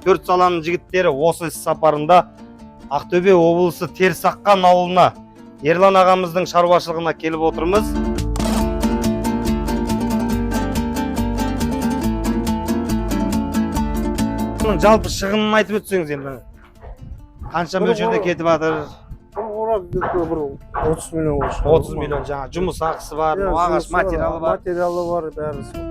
төрт саланың жігіттері осы іс сапарында Ақтөбе облысы Терсаққан ауылына Ерлан ағамыздың шаруашылығына келіп отырмыз. Жалпы шығынын айтып өтсеңіз енді. Қанша мөлшерде кетіп жатыр? Бір 30 миллион болшы. 30 миллион жаңа жұмыс ақысы бар, ағаш материалы бар. Материалы бар, бәрі сол.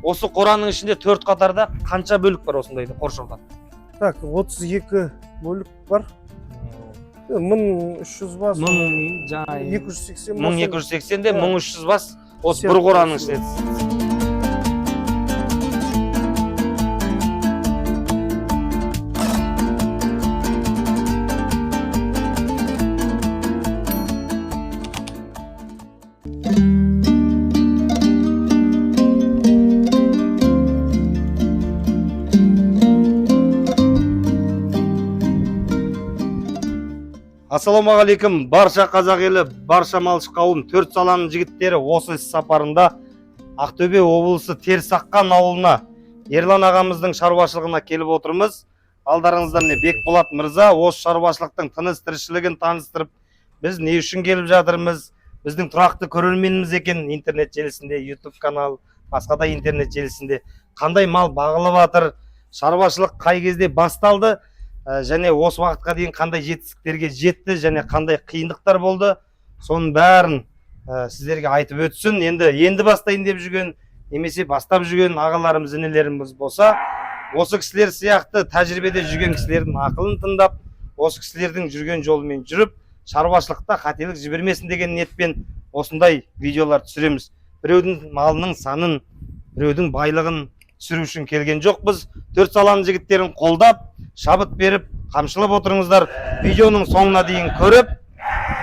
Осы қораның ішінде 4 қатарда қанша бөлік бар осындайды қоршауда? Так, 32 бөлік бар. 1300 бас. 280 1280-де 1300 бас осы бір қораның ішінде. Ассалаумағалейкум, барша қазақ елі, барша малшы қауым, төрт саланың жігіттері осы іс сапарында Ақтөбе облысы Терсаққан ауылына Ерлан ағамыздың шаруашылығына келіп отырмыз. Алдарыңызда міне Бекболат мырза осы шаруашылықтың тыныс тіршілігін таныстырып, біз не үшін келіп жатырмыз, біздің тұрақты көрерменіміз екен, интернет желісінде, YouTube канал, басқа да интернет желісінде қандай мал бағылып жатыр, шаруашылық қай кезде басталды, және осы уақытқа дейін қандай жетістіктерге жетті және қандай қиындықтар болды, соның бәрін сіздерге айтып өтсін. Енді бастайын деп жүрген немесе бастап жүрген ағаларымыз, інілеріміз болса, осы кісілер сияқты тәжірибеде жүрген кісілердің ақылын тыңдап, осы кісілердің жүрген жолымен жүріп, шаруашылықта қателік жібермесін деген ниетпен осындай видеолар түсіреміз. Біреудің малының санын, біреудің байлығын түсіру үшін келген жоқпыз. Төрт саланың жігіттерін қолдап, шабыт беріп, қамшылап отырыңыздар. Видеоның соңына дейін көріп,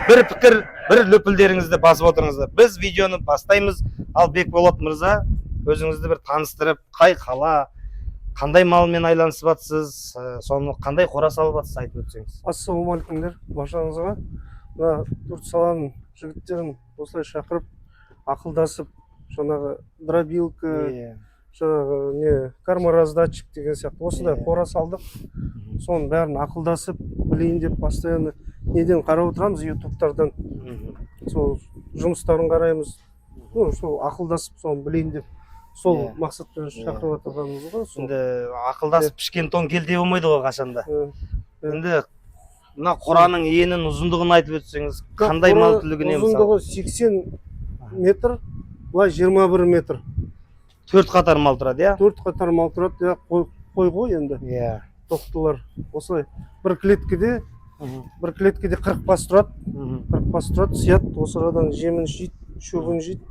бір пікір, бір löпілдеріңізді басып отырыңыздар. Біз видеоны бастаймыз. Ал Бекболат мырза, өзіңізді бір таныстырып, қай қала, қандай малмен айланысып жатсыз, соны қандай қора салып жатсыз айтып өтсеңіз. Ассалаумағалейкумдер, баршаңызға. Мына төрт саланың жігіттерін осылай шақырып, ақылдасып, жаңағы дробилка, жаңағы кармораздатчик деген сияқты осындай қора салдық. Соның бәрін ақылдасып, білейін деп постоянно неден қарап отырамыз, ютубтардан. Сол жұмыстарын қараймыз. Сол ақылдасып, соны білейін деп, сол мақсатпен шақырып отырғанымыз ғой. Енді ақылдасып пішкен тон келте болмайды ғой қашанда. Енді мына қораның енін ұзындығын айтып өтсеңіз, қандай мал түлігіне мысалы? Ұзындығы 80 метр, былай 21 метр. 4 қатар мал тұрады, иә? 4 қатар мал тұрады, қой ғой енді. Иә. Тоқтылар. Осылай бір клеткеде 40 бас тұрады. 40 бас тұрады, сият, осы арадан жемін жейді, шөбін жейді.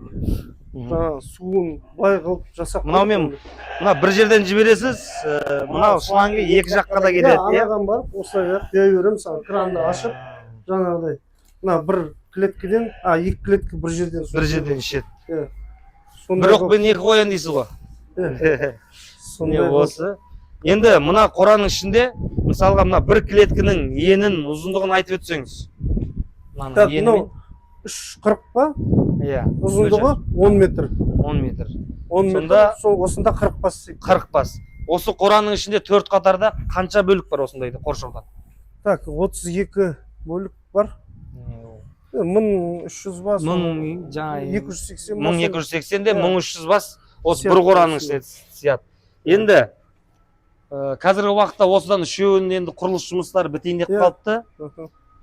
Суын бай қылып жасап. Мына бір жерден жібересіз, мынау шланги екі жаққа да келеді. Анаған барып, осылай құя беремін, кранды ашып, жаңағыдай. Мына бір клеткеден, екі клетке бір жерден ішеді. Бір оқпен екі қоян дейсіз ғой. Не осы. Енді мына қораның ішінде, мысалға мына бір клеткінің енін ұзындығын айтып өтсеңіз. Мынау 3,40 па? Ұзындығы 10 метр. 10 метр. Осында 40 бас. 40 бас. Осы қораның ішінде 4 қатарда қанша бөлік бар осындайды қоршауда? Так, 32 бөлік бар. 1300 бас. 1280-де 1300 бас осы бір қораның ішінде сият. Енді қазіргі уақытта осыдан үшеуінің енді құрылыс жұмыстары бітейін деп қалыпты.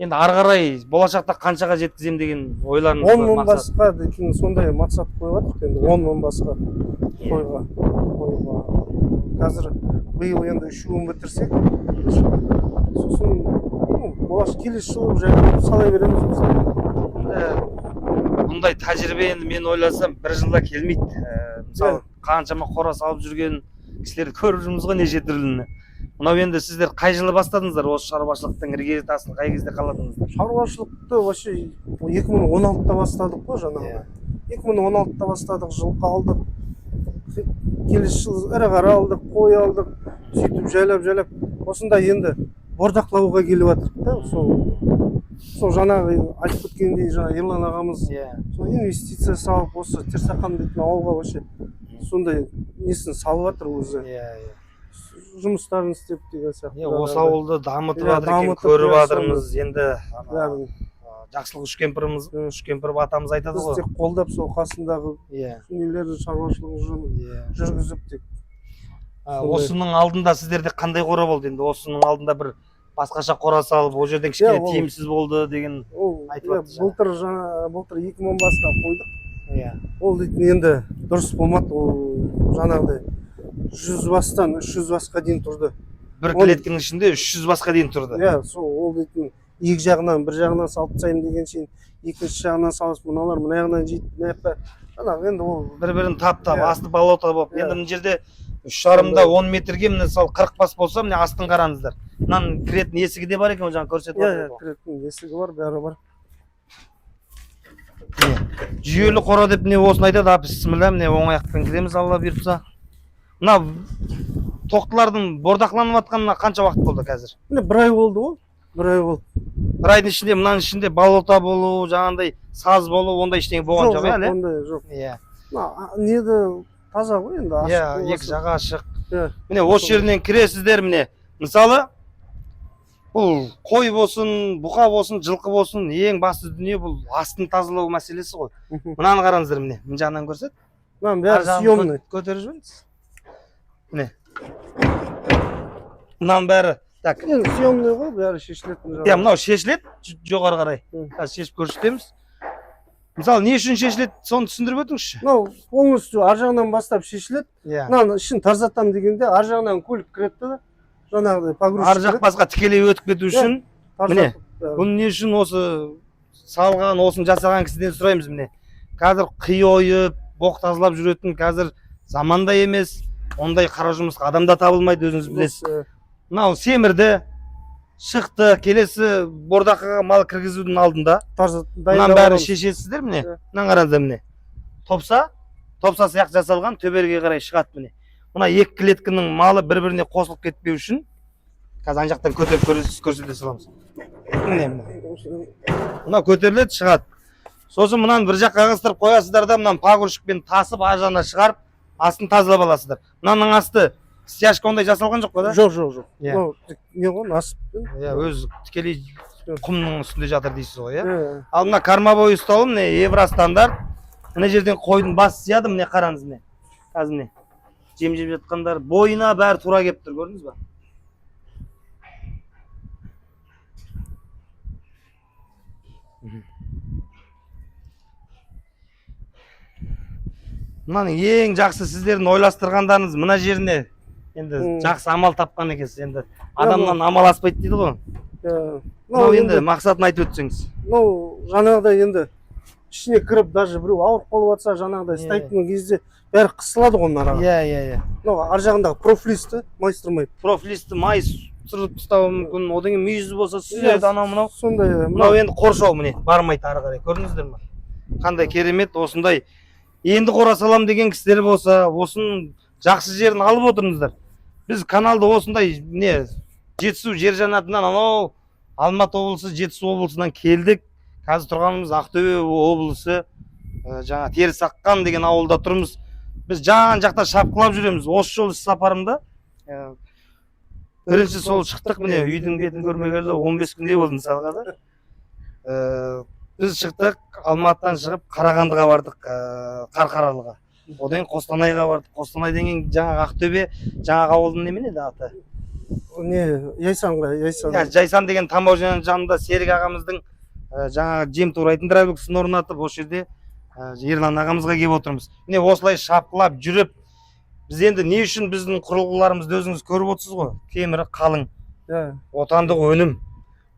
Енді ары қарай болашақта қаншаға жеткізем деген ойларыңыз бар? 10 мың басқа дейтін сондай мақсат қойып жатырмық енді, 10 мың басқа қойға. Қазір биыл енді үшеуін бітірсек, сосын болашақ келесі жылы жайлы салай береміз мысалы. Бұндай тәжірибе енді мен ойласам бір жылда келмейді. Мысалы қаншама қора салып жүрген кісілерді көріп жүрміз ғой неше түрліні. Мынау енді сіздер қай жылы бастадыңыздар осы шаруашылықтың іргесі тасын қай кезде қаладыңыздар? Шаруашылықты вообще 2016-та бастадық қой жаңағы. 2016-та бастадық, жылқы алдық. Келесі жыл ірі қара алдық, қой алдық. Сөйтіп жайлап осындай енді бордақлауға келіп жатырық та, сол жаңағы айтып кеткендей, жаңа Ерлан ағамыз сол инвестиция салып осы Терсақан дейтін ауылға вообще сондай несін салып жатыр өзі. Жұмыстарын істеп деген сияқты. Осы ауылды дамытып жатыр екен, көріп жатырмыз. Енді жақсылық үшкемпіров атамыз айтады ғой. Біз тек қолдап сол қасындағы нелердің шаруашылығын жүргізіп тек. Осының алдында сіздерде қандай қора болды енді? Осының алдында бір басқаша қора салып, ол жерден кішкене тиімсіз болды деген айтып жатыр. Былтыр 2000 басқа қойдық. Ол дейтін енді дұрыс болмады. Ол жаңағыдай 100 бастан 300 басқа дейін тұрды. Бір клеткінің ішінде 300 басқа дейін тұрды. Ол дейтін екі жағынан, бір жағынан салып тастаймын деген шейін, екінші жағынан салып, мыналар мына жағынан жейді, мына жаққа. Жаңағы енді ол бір-бірін таптап, асты болото болып. Енді мына жерде 3,5-да 10 метрге міне сол 40 бас болса, міне астын қараңыздар. Мынаның кіретін есігі де бар екен, жаңа көрсетіп отыр. Кіретін есігі бар, бәрі бар. Жүйелі қора деп міне осыны айтады, бисмилля, міне оң аяқпен кіреміз, Алла бұйыртса. Мына тоқтылардың бордақланып жатқанына қанша уақыт болды қазір? Міне 1 ай болды ғой. 1 ай болды. 1 айдың ішінде мынаның ішінде болото болу, жаңағындай саз болу, ондай ештеңе болған жоқ, әлі? Ондай жоқ. Неді таза ғой енді, ашық. Екі жағы ашық. Міне осы жерінен кіресіздер, міне. Мысалы, бұл қой болсын, бұқа болсын, жылқы болсын, ең басты дүние бұл астын тазалау мәселесі ғой. Мынаны қараңыздар, міне. Мына жағынан көрсет. Мынаның бәрі съемный. Көтеріп жіберіңіз. Міне. Мынаның бәрі так. Енді съемный ғой, бәрі шешілетін жағы. Мынау шешіледі, жоғары қарай. Қазір шешіп көрсетеміз. Мысалы, не үшін шешіледі, соны түсіндіріп өтіңізші. Мынау полностью ар жағынан бастап шешіледі. Мынаны ішін тазартам дегенде ар жағынан көлік кіреді да, жаңағыдай погрузчик. Ар жақ басқа тікелей өтіп кету үшін, міне, бұны не үшін осы салған, осыны жасаған кісіден сұраймыз, міне. Қазір қи ойып, боқ тазалап жүретін, қазір заманда емес, ондай қара жұмысқа адам да табылмайды, өзіңіз білесіз. Мынау семірді, шықты, келесі бордақыға мал кіргізудің алдында. Мынан бәрін шешесіздер, міне. Мынан қараңыздар, міне. Топса сияқты жасалған, төберге қарай шығады, міне. Мына екі клеткінің малы бір-біріне қосылып кетпеу үшін, қазір ана жақтан көтеріп көрсете саламыз. Мына көтеріледі, шығады. Сосын мынаны бір жаққа ығыстырып қоясыздар да, мынаны погрузчикпен тасып, ар жағына шығарып, астын тазалап аласыздар. Мынаның асты стяжка ондай жасалған жоқ па да? Жоқ. Не ғой, асыппен. Өзі тікелей құмның үстінде жатыр дейсіз ғой, Ал мына кормовой ұстауы, міне, евростандарт. Мына жерден қойдың басы сияды, міне қараңыз, міне. Қазір міне. Жем-жеп жатқандар, бойына бәрі тура кеп тұр, көрдіңіз ба? Мынаның ең жақсы сіздердің ойластырғандарыңыз мына жеріне енді жақсы амал тапқан екенсіз. Енді адамнан амал аспайды дейді ғой. Мынау енді мақсатын айтып өтсеңіз. Мынау жаңағыдай енді ішіне кіріп, даже біреу ауырып қалып жатса, жаңағыдай стайтының кезде бәрі қысылады ғой араға. Мынау ар жағындағы профлисті май сырмайды. Профлисті май сырып тастауы мүмкін, одан кейін мүйізі болса сүзеді, анау мынау. Сондай. Мынау енді қоршау, міне, бармайды ары қарай. Көрдіңіздер ме? Қандай керемет, осындай. Енді қора салам деген кісілер болса, осының жақсы жерін алып отырыңыздар. Біз каналды осындай, не, Жетісу жер жаннатынан, анау Алматы облысы, Жетісу облысынан келдік. Қазір тұрғанымыз Ақтөбе облысы, жаңа Терісаққан деген ауылда тұрмыз. Біз жан-жақта шапқылап жүреміз. Осы жол сапарымда бірінші сол шықтық, міне, үйдің бетін көрмегелі 15 күндей болды мысалға да. Біз шықтық, Алматыдан шығып Қарағандыға бардық, Қарқаралыға. Одан Қостанайға бардық. Қостанайдан кейін жаңағы Ақтөбе, жаңағы ауылдың немене еді аты? Яйсанға. Жайсан деген Тамбау жанында Серік ағамыздың жаңағы жем турайтын трабексын орнатып, осы жерде Ерлан ағамызға келіп отырмыз. Міне осылай шапқылап жүріп, біз енді не үшін біздің құрылғыларымызды өзіңіз көріп отырсыз ғой. Темірі қалың, отандық өнім.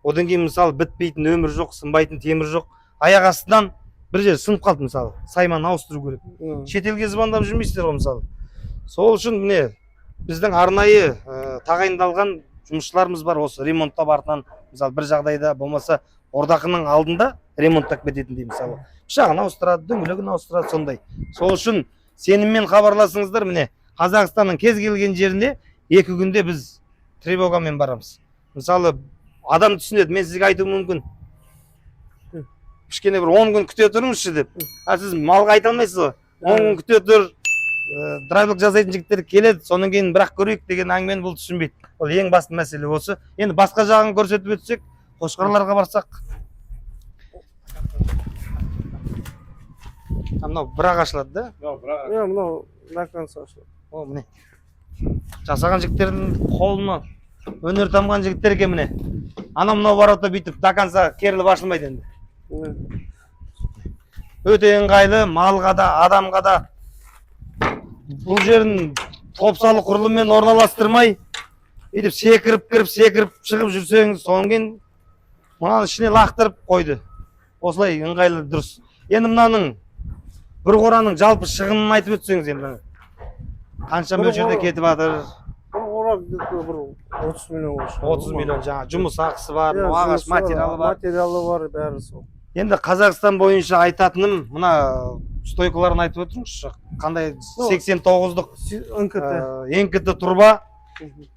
Одан кейін мысалы бітпейтін өмір жоқ, сынбайтын темір жоқ. Аяқ астынан бір жер сынып қалды мысалы, сайман ауыстыру керек. Шетелге звондап жүрмейсіздер ғой мысалы. Сол үшін міне біздің арнайы тағайындалған жұмысшыларымыз бар, осы ремонттап артынан мысалы бір жағдайда болмаса ордақының алдында ремонттап кететіндей мысалы. Пышағын ауыстырады, дөңгелегін ауыстырады, сондай. Сол үшін сеніммен хабарласыңыздар, міне Қазақстанның кез келген жеріне 2 күнде біз тревогамен барамыз. Мысалы адам түсінеді, мен сізге айтуым мүмкін. Кішкене бір 10 күн күте тұрыңызшы деп. А сіз малға айта алмайсыз ғой. 10 күн күте тұр. Драйверлік жасайтын жігіттер келеді, сонан кейін бірақ көрейік деген әңгімені бұл түсінбейді. Ол ең басты мәселе осы. Енді басқа жағын көрсетіп өтсек, Қошқарларға барсақ. Мынау бірақ ашылады да? Иә, мынау до конца ашылады. О, міне. Жасаған жігіттердің қолына өнер тамған жігіттер екен міне. Ана мынау барата бүйтіп до конца керіліп ашылмайды енді. Өте ыңғайлы, малға да, адамға да. Бұл жерін топсалы құрылыммен орналастырмай, бүйтіп секіріп кіріп, секіріп шығып жүрсеңіз, содан кейін мынаны ішіне лақтырып қойды. Осылай ыңғайлы дұрыс. Енді мынаның бір қораның жалпы шығынын айтып өтсеңіз енді. Қанша мөлшерде кетіп жатыр? Бір қора бір 30 миллион шығады. 30 миллион жаңа жұмыс ақысы бар, ағаш материалы бар. Материалы бар, бәрі сол. Енді Қазақстан бойынша айтатыным, мына стойкаларын айтып отырыңызшы. Қандай 89-дық НКТ турба.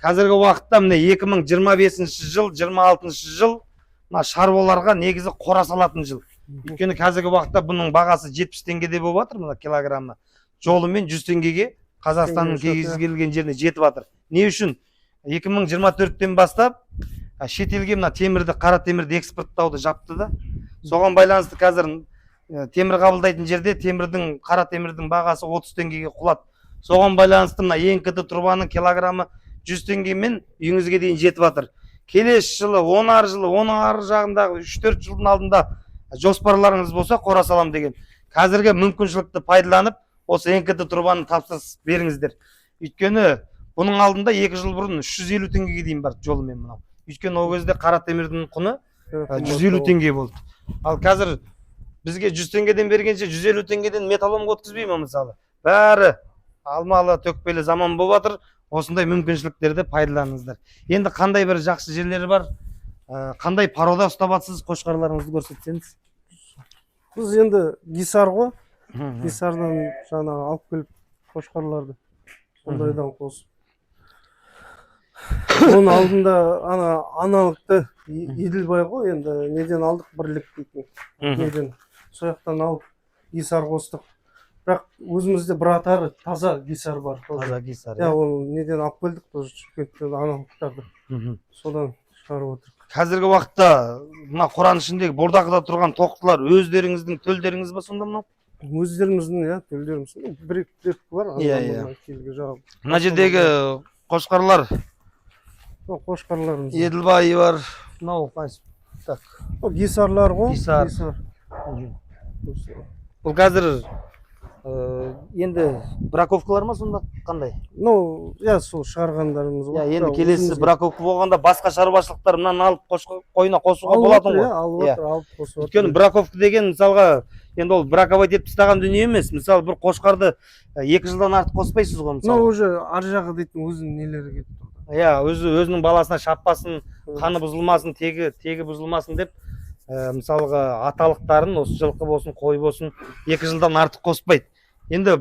Қазіргі уақытта міне 2025 жыл, 26 жыл мына шаруаларға негізі қора салатын жыл. Өйткені қазіргі уақытта бұның бағасы 70 теңгеде болып жатыр, мына килограммы. Жолымен 100 теңгеге Қазақстанның кез келген жеріне жетіп жатыр. Не үшін? 2024-тен бастап шетелге мына темірді, қара темірді экспорттауды жапты да. Соған байланысты қазір темір қабылдайтын жерде темірдің, қара темірдің бағасы 30 теңгеге құлады. Соған байланысты мына НКТ турбаның килограммы 100 теңгемен үйіңізге дейін жетіп жатыр. Келесі жылы, 10 жылы, оның ары жағындағы 3-4 жылдың алдында жоспарларыңыз болса қора салам деген. Қазіргі мүмкіншілікті пайдаланып, осы НКТ турбаны тапсырыс беріңіздер. Өйткені бұның алдында 2 жыл бұрын 350 теңгеге дейін бар жолымен мынау. Өйткені ол кезде қара темірдің құны 150 теңге болды. Ал қазір бізге 100 теңгеден бергенше 150 теңгеден металлолом өткізбей ма мысалы? Бәрі алмалы, төкпелі заман болып жатыр. Осындай мүмкіншіліктерді пайдаланыңыздар. Енді қандай бір жақсы жерлері бар? Қандай порода ұстап жатсыз, қошқарларыңызды көрсетсеңіз? Біз енді гисар ғой. Гисардан жаңағы алып келіп қошқарларды сондайдан қосып. Оның алдында аналықты Еділбай ғой, енді неден алдық бірлік дейтін. Неден сояқтан алып гисар қостық. Бірақ өзімізде бір атары таза гисар бар. Таза гисар. Иә, ол неден алып келдік, тоже Шымкенттен аналықтарды. Содан шығарып отырық. Қазіргі уақытта мына қораның ішіндегі бордақыда тұрған тоқтылар өздеріңіздің төлдеріңіз ба сонда мынау? Өздеріміздің, иә, төлдеріміз. Бір-екі бар. Иә. Мына жердегі қошқарлар. Қошқарларымыз. Еділбай бар. Мынау қайсы? Так. Гисарлар ғой. Гисар. Бұл қазір енді браковкалар ма сонда қандай? Ну, иә, сол шығарғандарымыз ғой. Енді келесі браковка болғанда басқа шаруашылықтар мынаны алып қойына қосуға болатын ғой. Алып қосып. Өйткені браковка деген мысалға енді ол браковать етіп тастаған дүние емес. Мысалы бір қошқарды 2 жылдан артық қоспайсыз ғой мысалы. Ну, уже ар жағы дейтін өзінің нелері кетіп тұрды. Иә, өзінің баласына шаппасын, қаны бұзылмасын, тегі бұзылмасын деп мысалға аталықтарын осы жылқы болсын, қой болсын 2 жылдан артық қоспайды. Енді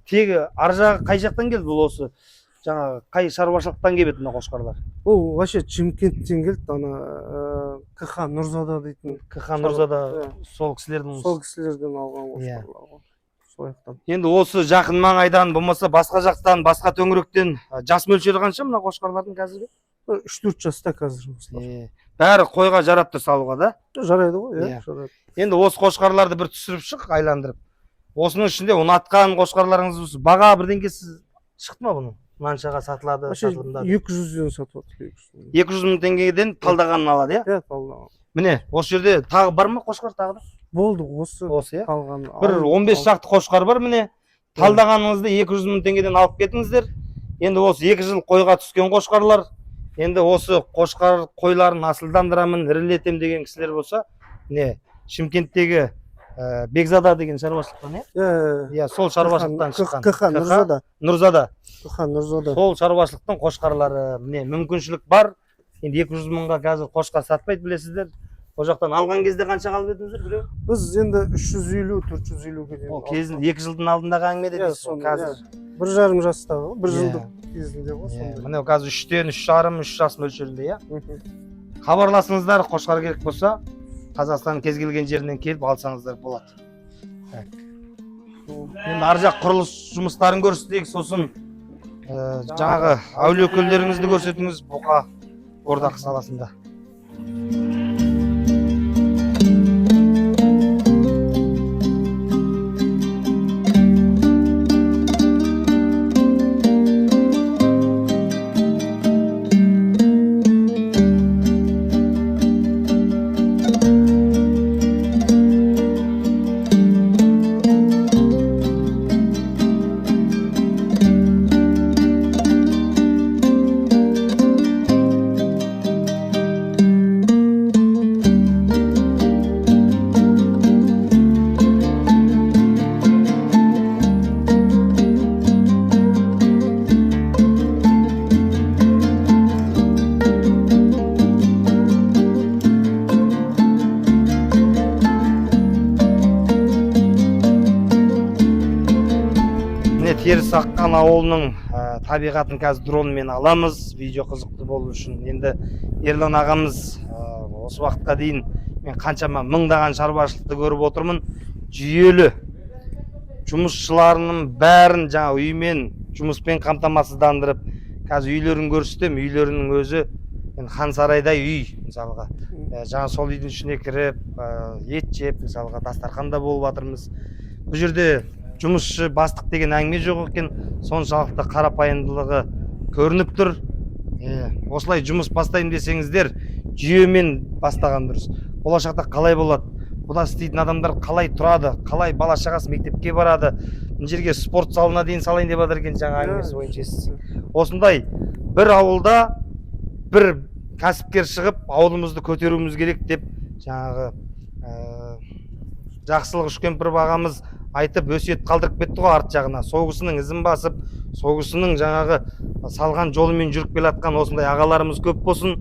тегі ар жағы қай жақтан келді бұл осы? Жаңағы қай шаруашылықтан келеді мына қошқарлар? Ол вообще Шымкенттен келді, ана КХ Нұрзада дейтін. КХ Нұрзада сол кісілерден алған қошқарлар. Сояқтан. Енді осы жақын маңайдан болмаса басқа жақтан, басқа төңіректен жас мөлшері қанша мына қошқарлардың қазіргі? 3-4 жаста қазір. Бәрі қойға жарап тұр салуға да? Жарайды ғой, иә, жарайды. Енді осы қошқарларды бір түсіріп шық, айландырып. Осының ішінде ұнатқан қошқарларыңыз баға бірдеңкесі шықты ма бұның? Мынаншаға сатылады, сатылымда. 200-ден сатып отыр. 200 мың теңгеден талдағанын алады, иә? Иә, талдаған. Міне, осы жерде тағы бар ма қошқар тағы да? Болды, осы иә? қалған. Бір 15 шақты қошқар бар, міне. Талдағаныңызды 200 мың теңгеден алып кетіңіздер. Енді осы 2 жыл қойға түскен қошқарлар. Енді осы қошқар қойларын асылдандырамын, ірілетем деген кісілер болса, міне, Шымкенттегі Бекзада деген шаруашылықтан, иә? Иә, сол шаруашылықтан шыққан. КХ Нұрзада. КХ Нұрзада. Сол шаруашылықтың қошқарлары, міне, мүмкіншілік бар. Енді 200 мыңға қазір қошқар сатпайды, білесіздер. О жақтан алған кезде қанша қалып едіңіздер, біреу? Біз енді 350-450-ге дейін. Ол кезінде 2 жылдың алдындағы әңгіме дедіңіз ғой, қазір. 1,5 жастағы, 1 жылдық. кезінде ғой сондай. Міне қазір 3-тен 3,5 3 жас мөлшерінде, иә. Хабарласыңыздар, қошқар керек болса, Қазақстанның кез келген жерінен келіп алсаңыздар болады. Енді ар жақ құрылыс жұмыстарын көрсетейік, сосын жаңағы әулие өкілдеріңізді көрсетіңіз Бұқа Бордақы саласында. Теріс Аққан ауылының табиғатын қазір дронмен аламыз, видео қызықты болу үшін. Енді Ерлан ағамыз осы уақытқа дейін мен қаншама мыңдаған шаруашылықты көріп отырмын. Жүйелі жұмысшыларының бәрін жаңа үймен, жұмыспен қамтамасыздандырып, қазір үйлерін көрсетем, үйлерінің өзі хан сарайдай үй, мысалға. Жаңа сол үйдің ішіне кіріп, ет жеп, мысалға дастарханда болып жатырмыз. Бұл жерде жұмысшы бастық деген әңгіме жоқ екен, соншалықты қарапайымдылығы көрініп тұр. Осылай жұмыс бастайым десеңіздер, жүйемен бастаған дұрыс. Болашақта қалай болады? Бұда істейтін адамдар қалай тұрады? Қалай бала шағасы мектепке барады? Мына жерге спорт залына дейін салайын деп жатыр екен, жаңа әңгімесі бойынша естісің. Осындай бір ауылда бір кәсіпкер шығып, ауылымызды көтеруіміз керек деп жаңағы Жақсылық Үшкемпіров ағамыз айтып өсиет қалдырып кетті ғой арт жағына. Сол кісінің ізін басып, сол кісінің жаңағы салған жолымен жүріп келе жатқан осындай ағаларымыз көп болсын.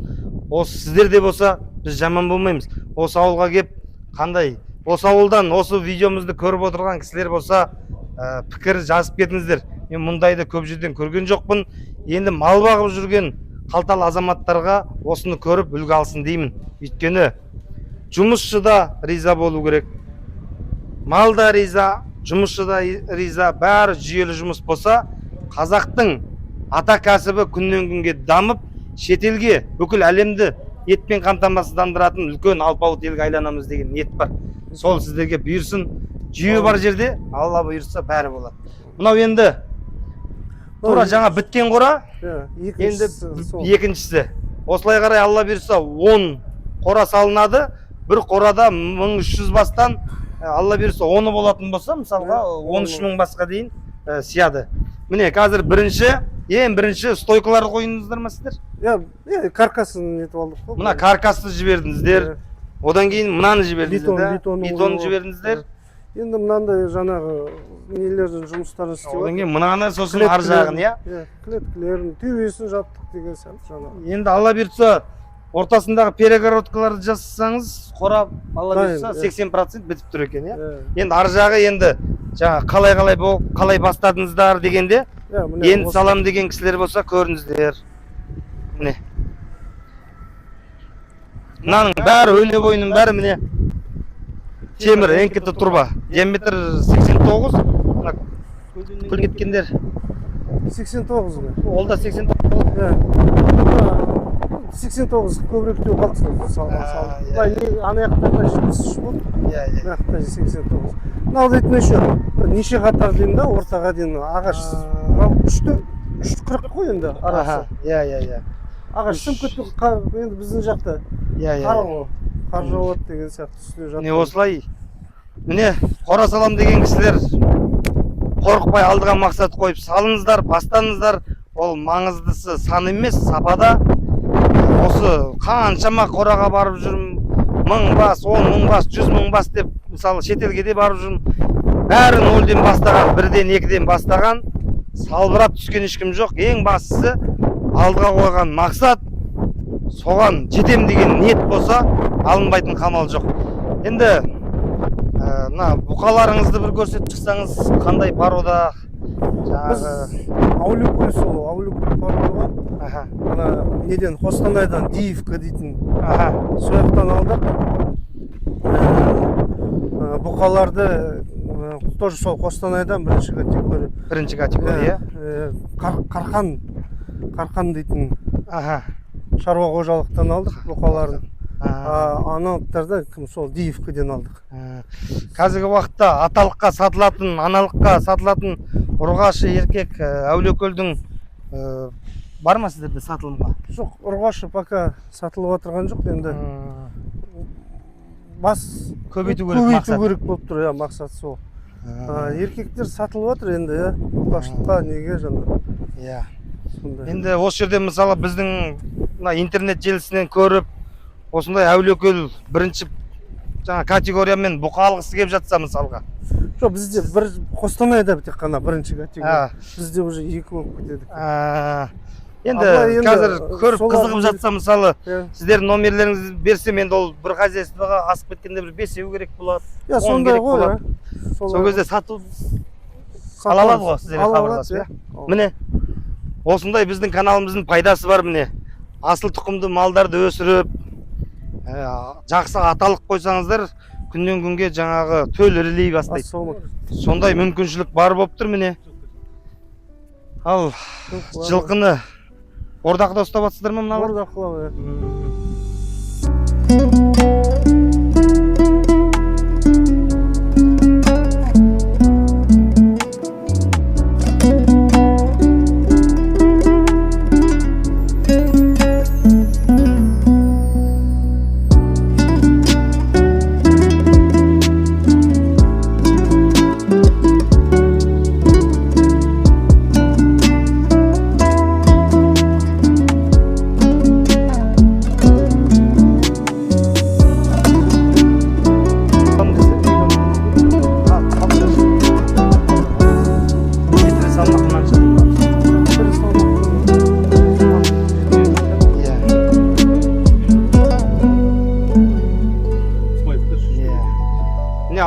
Осы сіздер де болса, біз жаман болмаймыз. Осы ауылға келіп, қандай осы ауылдан осы видеомызды көріп отырған кісілер болса, пікір жазып кетіңіздер. Мен мұндайды көп жерден көрген жоқпын. Енді мал бағып жүрген қалталы азаматтарға осыны көріп үлгі алсын деймін. Өйткені жұмысшы да риза болу керек. Мал да риза, жұмысшы да риза, бәрі жүйелі жұмыс болса, қазақтың ата кәсібі күннен күнге дамып, шетелге бүкіл әлемді етпен қамтамасыздандыратын үлкен алпауыт елге айланамыз деген ниет бар. Сол сіздерге бұйырсын. Жүйе бар жерде, Алла бұйырса бәрі болады. Мынау енді тура жаңа біткен қора, енді екіншісі. Осылай қарай Алла бұйырса 10 қора салынады, бір қорада 1300 бастан Алла бұйырса 10-ы болатын болса, мысалға 13 мың басқа дейін сияды. Міне қазір ең бірінші стойкаларды қойыңыздар ма сіздер? Каркасын нетіп алдық қой. Мына каркасты жібердіңіздер. Одан кейін мынаны жібердіңіздер. Бетон жібердіңіздер. Енді мынандай жаңағы нелердің жұмыстарын істеп. Одан кейін мынаны сосын ар жағын, иә? Клеткілерін, төбесін жаптық деген сияқты жаңағы. Енді Алла бұйырса ортасындағы перегородкаларды жасасаңыз, қора Алла бұйырса 80% бітіп тұр екен, иә? Енді ар жағы енді қалай бастадыңыздар дегенде, енді салам деген кісілер болса көріңіздер. Міне. Мынаның бәрі өле бойының бәрі міне темір НКТ турба. Диаметр 89. Күл кеткендер 89 ғой. Ол да 89. 89 көбірек деу қалды салды. Ана яқтарда 73 болды. Мына жақта 89. Мынау дейтін неше қатар деймін да, ортаға дейін ағаш. 340 қой енді арасы. Ағаш сым енді біздің жақта қар жауады деген сияқты үстіне жатыр. Не осылай. Міне қора салам деген кісілер қорықпай алдыға мақсат қойып салыңыздар, бастаңыздар. Ол маңыздысы сан емес, сапада. Осы қаншама қораға барып жүрмін, 1000 бас, 10 мың бас, 100 мың бас деп, мысалы шетелге де барып жүрмін. Бәрі нөлден бастаған, бірден, екіден бастаған, салбырап түскен ешкім жоқ. Ең бастысы алдыға қойған мақсат, соған жетем деген ниет болса, алынбайтын қамал жоқ. Енді бұқаларыңызды бір көрсетіп шықсаңыз, қандай порода, жаңағы Аулыкөл сол Аулыкөл порты ғой. аха Ана неден Қостанайдан Диевка дейтін аха сол жақтан алдық. Бұқаларды тоже сол Қостанайдан бірінші категория. Қарқан дейтін аха шаруа қожалықтан алдық бұқаларын. Аналықтарда сол Диевкаден алдық. Қазіргі уақытта аталыққа сатылатын, аналыққа сатылатын ұрғашы еркек Әулиекөлдің бар ма сіздерде сатылымға? Жоқ, ұрғашы пока сатылып отырған жоқ, енді бас көбейту керек болып тұр, мақсат сол. Еркектер сатылып отыр енді, ұрғашылыққа неге жаңа. Иә. Енді осы жерде мысалы біздің интернет желісінен көріп, осындай Әулиекөл бірінші жаңа категориямен бұқа алғысы келіп жатса мысалға. Жоқ, бізде бір Қостанайда тек қана бірінші категория. Бізде уже екі болып кетеді. Енді қазір көріп қызығып жатса мысалы, сіздердің номерлеріңізді берсем, енді ол бір хозяйствоға асып кеткенде бір 5 керек болады. Сондай ғой. Сол кезде сатып ала алады ғой, сіздерге хабарласып. Міне, осындай біздің каналымыздың пайдасы бар міне. Асыл тұқымды малдарды өсіріп, жақсы аталық қойсаңыздар, күннен күнге жаңағы төл ірілей бастайды. Сондай мүмкіншілік бар болып тұр міне. Ал жылқыны ордақта ұстап жатсыздар ма мыналар? Ордақылау.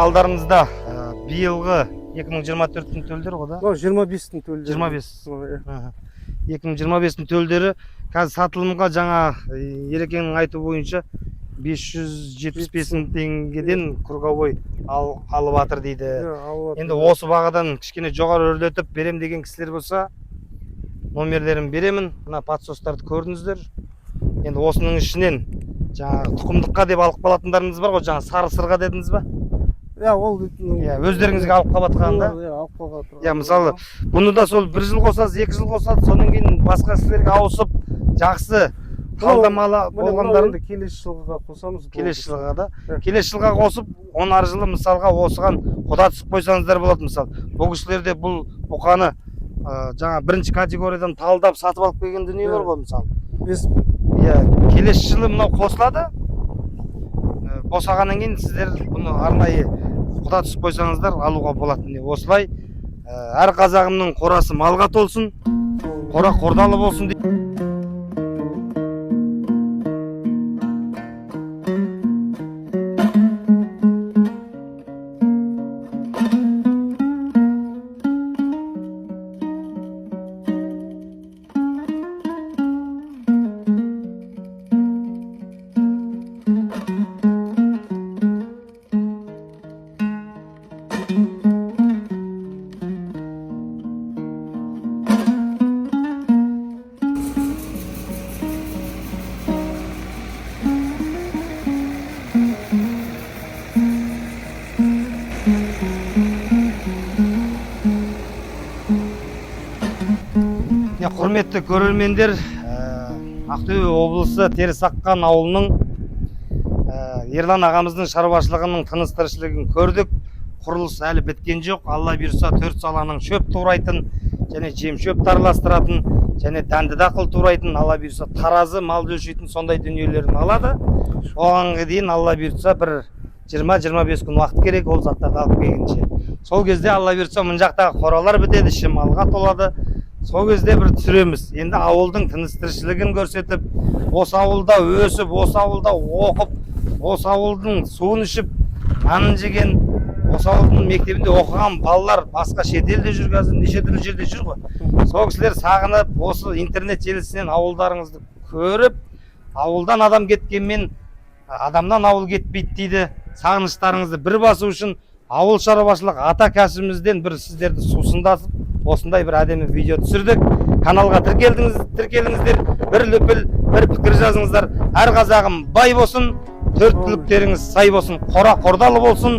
Алдарыңызда биылғы 2024-тің төлдері ғой да? 25-тің төлдері. 2025-тің төлдері қазір сатылымға жаңа Ерекеңнің айту бойынша 575 мың теңгеден круговой алып атыр дейді. Енді осы бағадан кішкене жоғары өрлетіп берем деген кісілер болса, номерлерін беремін. Мына подсостарды көрдіңіздер. Енді осының ішінен жаңа тұқымдыққа деп алып қалатындарыңыз бар ғой, жаңа сары сырға дедіңіз ба? Өздеріңізге алып қалатқанда. Мысалы, бұны да сол 1 жыл қосасыз, 2 жыл қосасыз, сонан кейін басқа кісілерге ауысып, жақсы қалдамалы болғандарын келесі жылға қосамыз. Келесі жылға да. Келесі жылға қосып, 10 жылы мысалға осыған құда түсіп қойсаңыздар болады мысал. Бұл кісілерде бұл бұқаны жаңа бірінші категориядан талдап сатып алып келген дүние бар ғой мысалы. Келесі жылы мынау қосылады. Босағаннан кейін сіздер бұны арнайы құда түсіп қойсаңыздар алуға болады. Осылай әр қазағымның қорасы малға толсын, қора қордалы болсын дейді. Құрметті көрермендер, Ақтөбе облысы Терісаққан ауылының Ерлан ағамыздың шаруашылығының тыныс тіршілігін көрдік. Құрылыс әлі біткен жоқ. Алла бұйырса 4 саланың шөп турайтын, және жем шөп араластыратын, және дәнді дақыл турайтын, Алла бұйырса таразы малды өлшейтін сондай дүниелерін алады. Оғанға дейін Алла бұйырса бір 20-25 күн уақыт керек ол заттарды алып келгенше. Сол кезде Алла бұйырса мына жақтағы қоралар бітеді, іші малға толады. Сол кезде бір түсіреміз. Енді ауылдың тыныс тіршілігін көрсетіп, осы ауылда өсіп, осы ауылда оқып, осы ауылдың суын ішіп, нанын жеген осы ауылдың мектебінде оқыған балалар басқа шетелде жүр, қазір неше түрлі жерде жүр ғой. Сол кісілер сағынып осы интернет желісінен ауылдарыңызды көріп, ауылдан адам кеткенмен адамнан ауыл кетпейді дейді. Сағыныштарыңызды бір басу үшін ауыл шаруашылық ата кәсібімізден бір сіздерді сусындатып, осындай бір әдемі видео түсірдік. Каналға тіркеліңіздер, бір лүпіл, бір пікір жазыңыздар. Әр қазағым бай болсын, төрт түліктеріңіз сай болсын, қора қордалы болсын,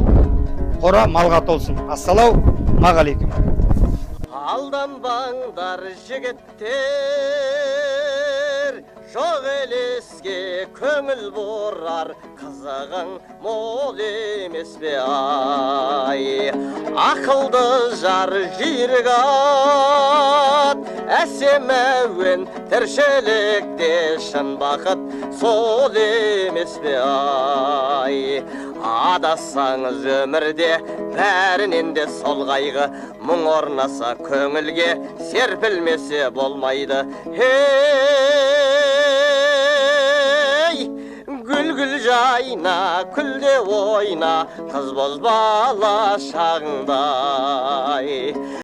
қора малға толсын. Ассалаумағалейкум. Алданбаңдар жігіттер, жоқ елеске көңіл бұрар, қызығың мол емес бе ай. Ақылды жар жүйрік ат, әсем әуен тіршілікте шын бақыт сол емес бе ай. Адассаңыз өмірде бәрінен де сол қайғы, мұң орнаса көңілге серпілмесе болмайды. Ей, гүл-гүл жайна, күлде ойна, қыз боз бала шағыңдай.